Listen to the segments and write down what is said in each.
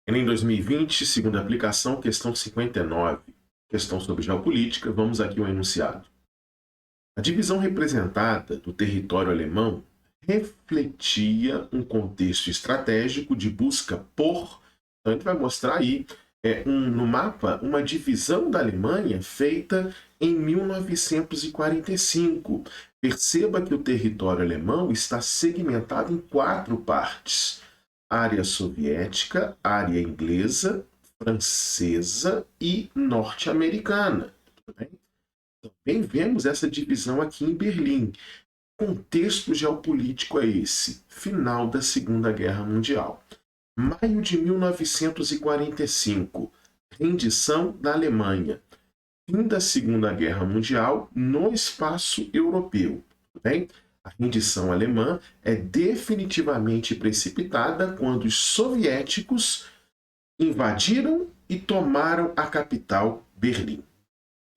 Enem 2020, segunda aplicação, questão 59. Questão sobre geopolítica, vamos aqui ao enunciado. A divisão representada do território alemão refletia um contexto estratégico de busca por... Então, a gente vai mostrar aí no mapa uma divisão da Alemanha feita em 1945. Perceba que o território alemão está segmentado em 4 partes: área soviética, área inglesa, francesa e norte-americana. Também vemos essa divisão aqui em Berlim. O contexto geopolítico é esse: final da Segunda Guerra Mundial. Maio de 1945, rendição da Alemanha. Fim da Segunda Guerra Mundial no espaço europeu. Bem? A rendição alemã é definitivamente precipitada quando os soviéticos invadiram e tomaram a capital, Berlim.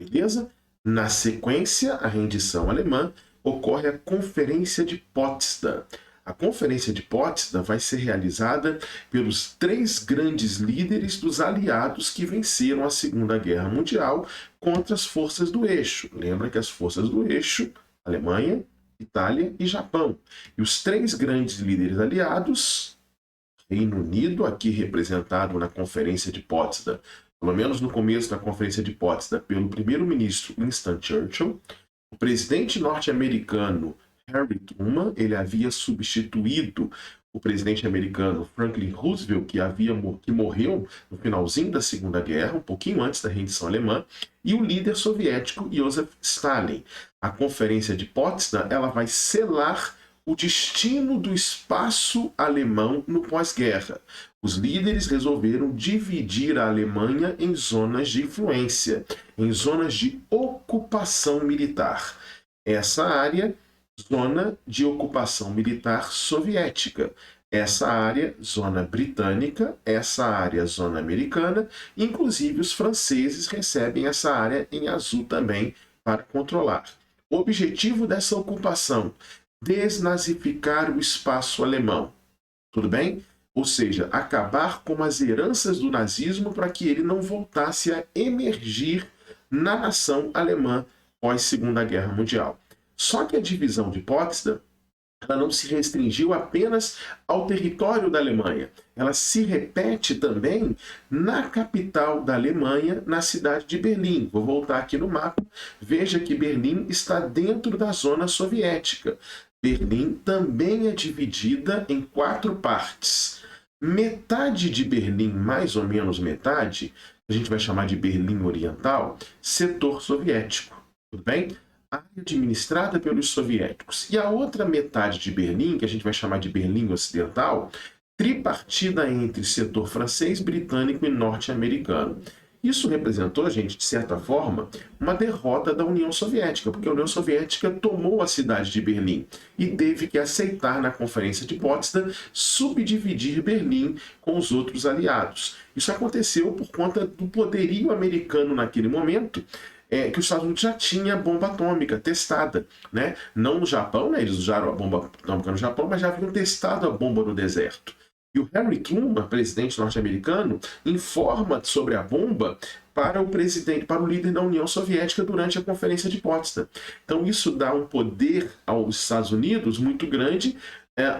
Beleza? Na sequência, a rendição alemã, ocorre a Conferência de Potsdam. A Conferência de Potsdam vai ser realizada pelos 3 grandes líderes dos aliados que venceram a Segunda Guerra Mundial contra as forças do eixo. Lembra que as forças do eixo, Alemanha, Itália e Japão. E os 3 grandes líderes aliados, Reino Unido, aqui representado na Conferência de Potsdam, pelo menos no começo da Conferência de Potsdam, pelo primeiro-ministro Winston Churchill. O presidente norte-americano Harry Truman, ele havia substituído o presidente americano Franklin Roosevelt, que morreu no finalzinho da Segunda Guerra, um pouquinho antes da rendição alemã, e o líder soviético Joseph Stalin. A Conferência de Potsdam, ela vai selar o destino do espaço alemão no pós-guerra. Os líderes resolveram dividir a Alemanha em zonas de influência, em zonas de ocupação militar. Essa área, zona de ocupação militar soviética. Essa área, zona britânica. Essa área, zona americana. Inclusive, os franceses recebem essa área em azul também para controlar. O objetivo dessa ocupação: desnazificar o espaço alemão. Tudo bem? Ou seja, acabar com as heranças do nazismo para que ele não voltasse a emergir na nação alemã pós-Segunda Guerra Mundial. Só que a divisão de Potsdam, ela não se restringiu apenas ao território da Alemanha. Ela se repete também na capital da Alemanha, na cidade de Berlim. Vou voltar aqui no mapa. Veja que Berlim está dentro da zona soviética. Berlim também é dividida em 4 partes. Metade de Berlim, mais ou menos metade, a gente vai chamar de Berlim Oriental, setor soviético. Tudo bem? Área administrada pelos soviéticos. E a outra metade de Berlim, que a gente vai chamar de Berlim Ocidental, tripartida entre setor francês, britânico e norte-americano. Isso representou, gente, de certa forma, uma derrota da União Soviética, porque a União Soviética tomou a cidade de Berlim e teve que aceitar, na Conferência de Potsdam, subdividir Berlim com os outros aliados. Isso aconteceu por conta do poderio americano naquele momento, que os Estados Unidos já tinha bomba atômica testada, né? Não no Japão, né? Eles usaram a bomba atômica no Japão, mas já haviam testado a bomba no deserto. E o Harry Truman, presidente norte-americano, informa sobre a bomba para o líder da União Soviética durante a Conferência de Potsdam. Então isso dá um poder aos Estados Unidos muito grande,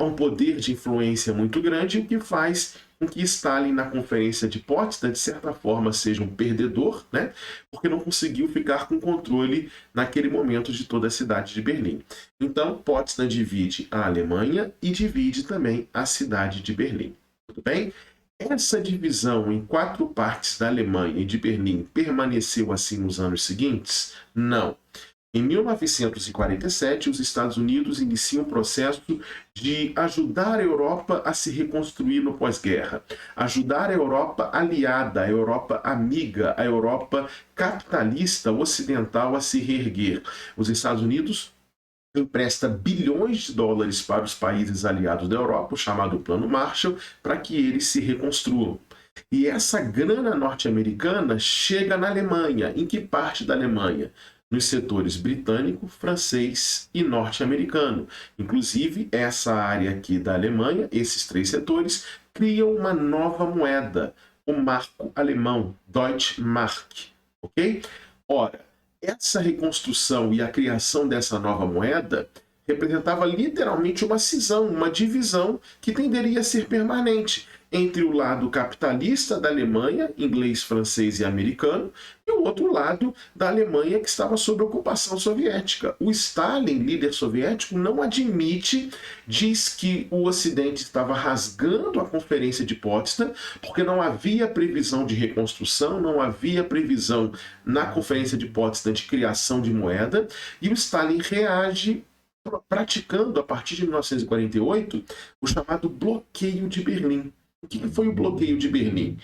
um poder de influência muito grande, o que faz com que Stalin, na Conferência de Potsdam, de certa forma, seja um perdedor, né? Porque não conseguiu ficar com controle naquele momento de toda a cidade de Berlim. Então, Potsdam divide a Alemanha e divide também a cidade de Berlim. Tudo bem? Essa divisão em 4 partes da Alemanha e de Berlim permaneceu assim nos anos seguintes? Não. Em 1947, os Estados Unidos iniciam um processo de ajudar a Europa a se reconstruir no pós-guerra, ajudar a Europa aliada, a Europa amiga, a Europa capitalista ocidental a se reerguer. Os Estados Unidos empresta bilhões de dólares para os países aliados da Europa, o chamado Plano Marshall, para que eles se reconstruam. E essa grana norte-americana chega na Alemanha. Em que parte da Alemanha? nos setores britânico, francês e norte-americano. Inclusive, essa área aqui da Alemanha, esses três setores, criam uma nova moeda, o marco alemão, Deutsche Mark, ok? Ora, essa reconstrução e a criação dessa nova moeda representava literalmente uma cisão, uma divisão que tenderia a ser permanente entre o lado capitalista da Alemanha, inglês, francês e americano, e o outro lado da Alemanha que estava sob ocupação soviética. O Stalin, líder soviético, não admite, diz que o Ocidente estava rasgando a Conferência de Potsdam, porque não havia previsão de reconstrução, não havia previsão na Conferência de Potsdam de criação de moeda, e o Stalin reage praticando, a partir de 1948, o chamado bloqueio de Berlim. O que foi o bloqueio de Berlim?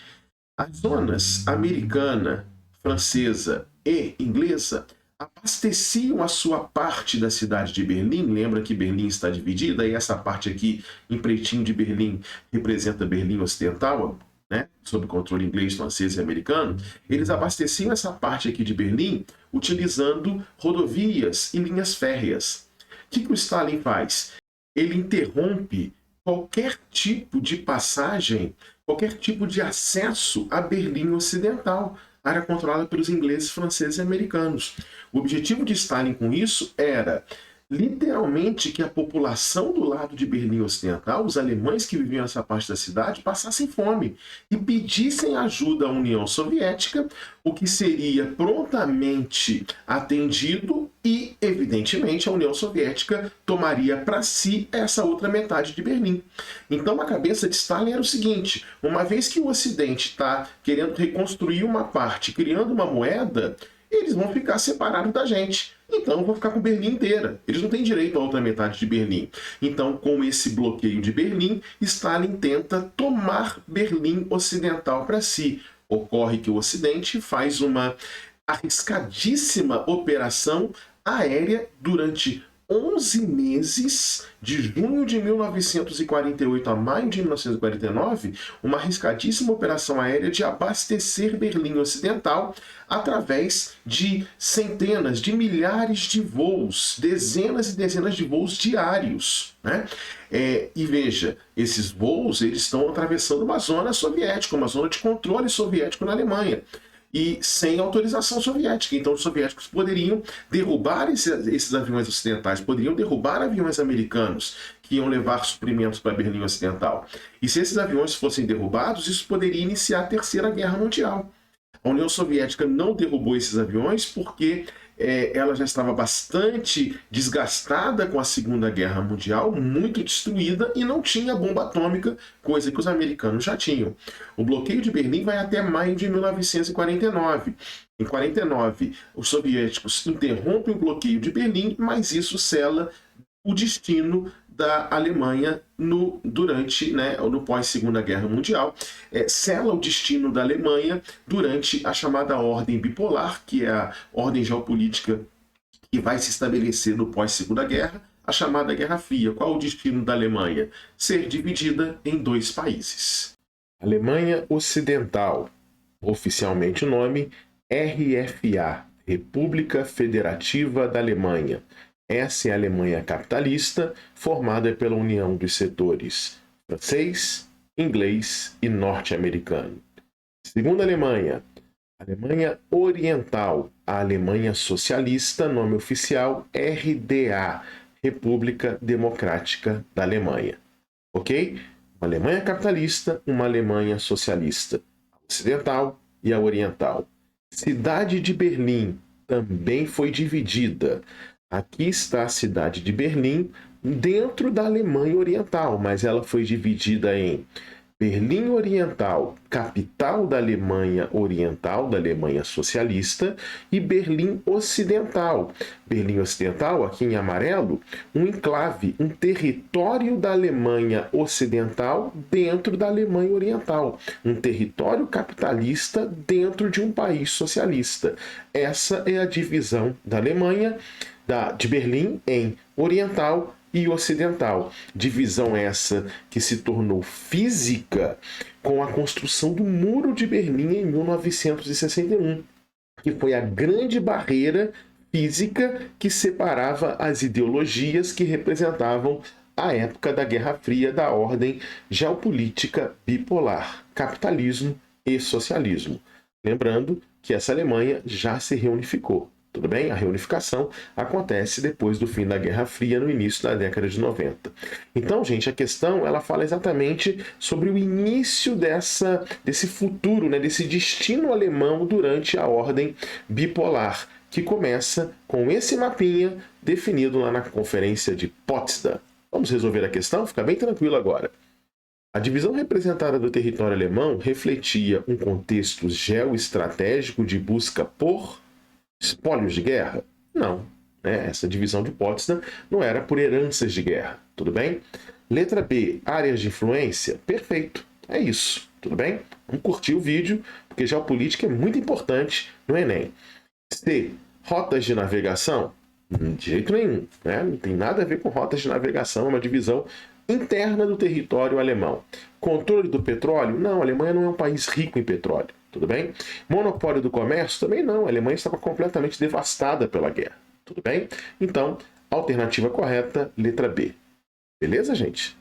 As zonas americana, francesa e inglesa abasteciam a sua parte da cidade de Berlim. Lembra que Berlim está dividida e essa parte aqui, em pretinho de Berlim, representa Berlim Ocidental, né, sob controle inglês, francês e americano. Eles abasteciam essa parte aqui de Berlim utilizando rodovias e linhas férreas. O que o Stalin faz? Ele interrompe qualquer tipo de passagem, qualquer tipo de acesso a Berlim Ocidental, área controlada pelos ingleses, franceses e americanos. O objetivo de Stalin com isso era literalmente que a população do lado de Berlim Ocidental, os alemães que viviam nessa parte da cidade, passassem fome e pedissem ajuda à União Soviética, o que seria prontamente atendido e, evidentemente, a União Soviética tomaria para si essa outra metade de Berlim. Então, a cabeça de Stalin era o seguinte: uma vez que o Ocidente está querendo reconstruir uma parte, criando uma moeda, eles vão ficar separados da gente. Então, vão ficar com Berlim inteira. Eles não têm direito à outra metade de Berlim. Então, com esse bloqueio de Berlim, Stalin tenta tomar Berlim Ocidental para si. Ocorre que o Ocidente faz uma arriscadíssima operação aérea durante 11 meses, de junho de 1948 a maio de 1949, uma arriscadíssima operação aérea de abastecer Berlim Ocidental através de centenas de milhares de voos, dezenas e dezenas de voos diários, né? E veja, esses voos eles estão atravessando uma zona soviética, uma zona de controle soviético na Alemanha, e sem autorização soviética. Então os soviéticos poderiam derrubar esses aviões ocidentais, poderiam derrubar aviões americanos que iam levar suprimentos para Berlim Ocidental. E se esses aviões fossem derrubados, isso poderia iniciar a Terceira Guerra Mundial. A União Soviética não derrubou esses aviões porque ela já estava bastante desgastada com a Segunda Guerra Mundial, muito destruída, e não tinha bomba atômica, coisa que os americanos já tinham. O bloqueio de Berlim vai até maio de 1949. Em 1949, os soviéticos interrompem o bloqueio de Berlim, mas isso sela o destino da Alemanha durante, no pós-Segunda Guerra Mundial, sela o destino da Alemanha durante a chamada Ordem Bipolar, que é a ordem geopolítica que vai se estabelecer no pós-Segunda Guerra, a chamada Guerra Fria. Qual o destino da Alemanha? Ser dividida em dois países. Alemanha Ocidental, oficialmente o nome RFA, República Federativa da Alemanha. Essa é a Alemanha capitalista, formada pela união dos setores francês, inglês e norte-americano. Segunda Alemanha, Alemanha Oriental, a Alemanha Socialista, nome oficial RDA, República Democrática da Alemanha. Ok? Uma Alemanha capitalista, uma Alemanha socialista, a ocidental e a oriental. Cidade de Berlim também foi dividida. Aqui está a cidade de Berlim, dentro da Alemanha Oriental, mas ela foi dividida em Berlim Oriental, capital da Alemanha Oriental, da Alemanha Socialista, e Berlim Ocidental. Berlim Ocidental, aqui em amarelo, um enclave, um território da Alemanha Ocidental dentro da Alemanha Oriental. Um território capitalista dentro de um país socialista. Essa é a divisão da Alemanha, de Berlim, em Oriental e Ocidental. Divisão essa que se tornou física com a construção do Muro de Berlim em 1961, que foi a grande barreira física que separava as ideologias que representavam a época da Guerra Fria da ordem geopolítica bipolar, capitalismo e socialismo. Lembrando que essa Alemanha já se reunificou. Tudo bem? A reunificação acontece depois do fim da Guerra Fria, no início da década de 90. Então, gente, a questão ela fala exatamente sobre o início desse futuro, né, desse destino alemão durante a ordem bipolar, que começa com esse mapinha definido lá na Conferência de Potsdam. Vamos resolver a questão? Fica bem tranquilo agora. A divisão representada do território alemão refletia um contexto geoestratégico de busca por espólios de guerra? Não. Essa divisão de Potsdam não era por heranças de guerra. Tudo bem? Letra B, áreas de influência? Perfeito. É isso. Tudo bem? Vamos curtir o vídeo, porque geopolítica é muito importante no Enem. C, rotas de navegação? De jeito nenhum. Não tem nada a ver com rotas de navegação, é uma divisão interna do território alemão. Controle do petróleo? Não, a Alemanha não é um país rico em petróleo. Tudo bem? Monopólio do comércio? Também não. A Alemanha estava completamente devastada pela guerra. Tudo bem? Então, alternativa correta, letra B. Beleza, gente?